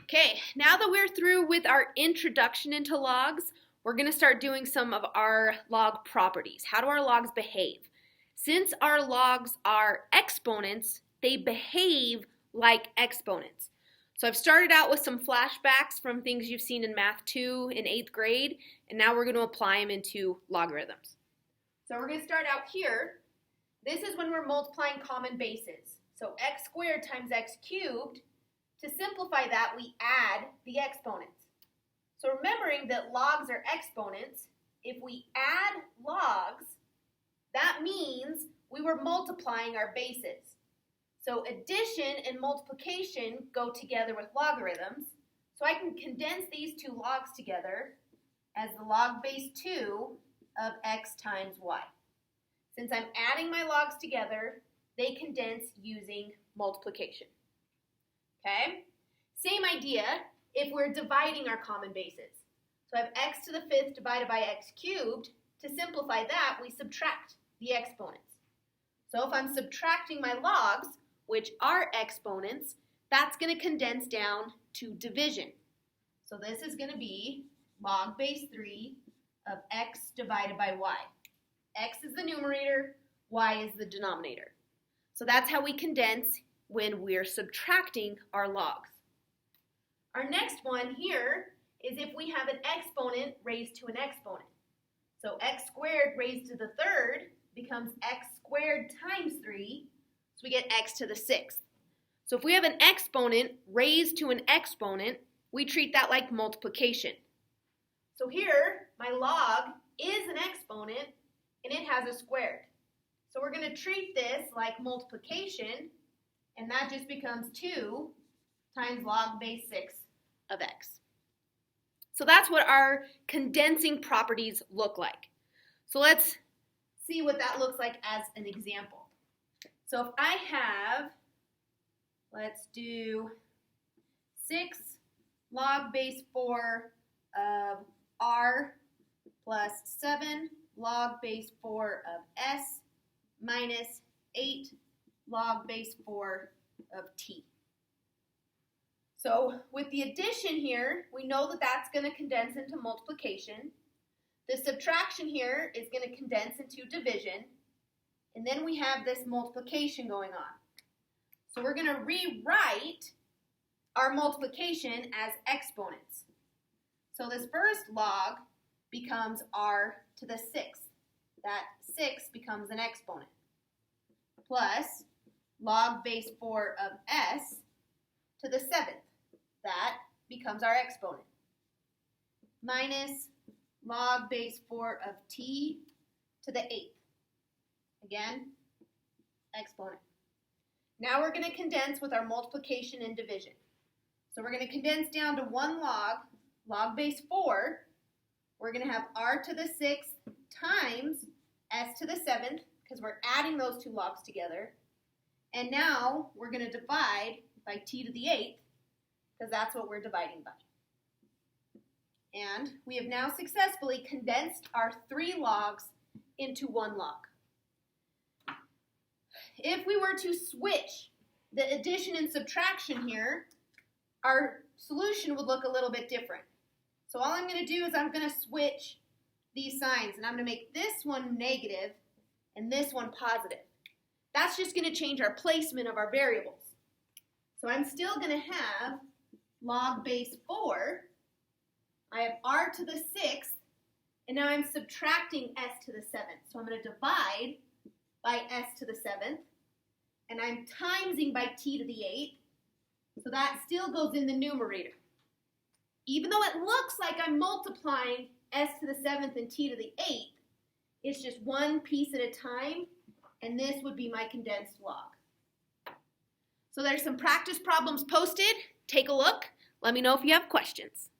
Okay, now that we're through with our introduction into logs, we're going to start doing some of our log properties. How do our logs behave? Since our logs are exponents, they behave like exponents. So I've started out with some flashbacks from things you've seen in Math 2 in 8th grade, and now we're going to apply them into logarithms. So we're going to start out here. This is when we're multiplying common bases. So x squared times x cubed. To simplify that, we add the exponents. So remembering that logs are exponents, if we add logs, that means we were multiplying our bases. So addition and multiplication go together with logarithms. So I can condense these two logs together as the log base 2 of x times y. Since I'm adding my logs together, they condense using multiplication. Okay? Same idea if we're dividing our common bases. So I have x to the 5th divided by x cubed. To simplify that, we subtract the exponents. So if I'm subtracting my logs, which are exponents, that's going to condense down to division. So this is going to be log base 3 of x divided by y. X is the numerator, y is the denominator. So that's how we condense when we're subtracting our logs. Our next one here is if we have an exponent raised to an exponent. So x squared raised to the 3rd becomes x squared times 3, so we get x to the 6th. So if we have an exponent raised to an exponent, we treat that like multiplication. So here, my log is an exponent, and it has a squared. So we're going to treat this like multiplication, and that just becomes 2 times log base 6 of x. So that's what our condensing properties look like. So let's see what that looks like as an example. So if I have, let's do 6 log base 4 of r plus 7 log base 4 of s minus 8 log base 4 of t. So with the addition here, we know that that's going to condense into multiplication. The subtraction here is going to condense into division. And then we have this multiplication going on. So we're going to rewrite our multiplication as exponents. So this first log becomes r to the 6th. That 6 becomes an exponent. Plus log base 4 of s to the 7th. That becomes our exponent. Minus log base 4 of t to the 8th. Again, exponent. Now we're going to condense with our multiplication and division. So we're going to condense down to one log, log base 4. We're going to have r to the 6th times s to the 7th, because we're adding those two logs together. And now we're going to divide by t to the 8th, because that's what we're dividing by. And we have now successfully condensed our 3 logs into one log. If we were to switch the addition and subtraction here, our solution would look a little bit different. So all I'm going to do is I'm going to switch these signs, and I'm going to make this one negative and this one positive. That's just going to change our placement of our variables. So I'm still going to have log base 4. I have r to the 6th, and now I'm subtracting s to the 7th. So I'm going to divide by s to the 7th, and I'm timesing by t to the 8th, so that still goes in the numerator. Even though it looks like I'm multiplying s to the 7th and t to the 8th, it's just one piece at a time, and this would be my condensed log. So there's some practice problems posted. Take a look. Let me know if you have questions.